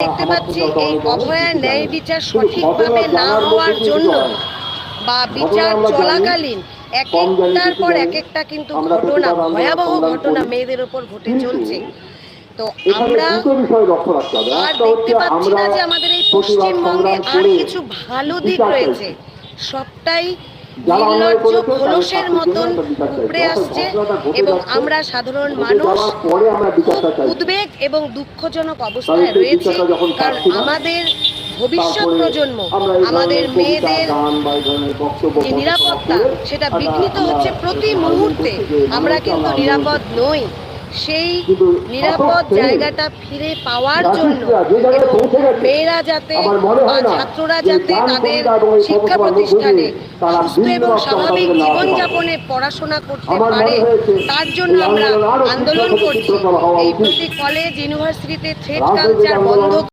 দেখতে পাচ্ছি এই অভয়া ন্যায় বিচার সঠিকভাবে না হওয়ার জন্য বা বিচার চলাকালীন এক একটার পর এক একটা কিন্তু ঘটনা, ভয়াবহ ঘটনা মেয়েদের ওপর ঘটে চলছে। তো আমরা আর দেখতে পাচ্ছি না যে আমাদের এই পশ্চিমবঙ্গে আর কিছু ভালো দিক রয়েছে, সবটাই নির্লজ্জ খোলসের মতন উপড়ে আসছে এবং আমরা সাধারণ মানুষ খুব উদ্বেগ এবং দুঃখজনক অবস্থায় রয়েছে। কারণ আমাদের ভবিষ্যৎ প্রজন্ম, আমাদের মেয়েদের যে নিরাপত্তা সেটা বিঘ্নিত হচ্ছে প্রতি মুহূর্তে। আমরা কিন্তু নিরাপদ নই। সেই নিরাপদ জায়গাটা ফিরে পাওয়ার জন্য এবং মেয়েরা যাতে বা ছাত্ররা যাতে তাদের শিক্ষা প্রতিষ্ঠানে সুস্থ এবং স্বাভাবিক জীবনযাপনে পড়াশোনা করতে পারে, তার জন্য আমরা আন্দোলন করছি। এই প্রতি কলেজ ইউনিভার্সিটিতে থ্রেড কালচার বন্ধ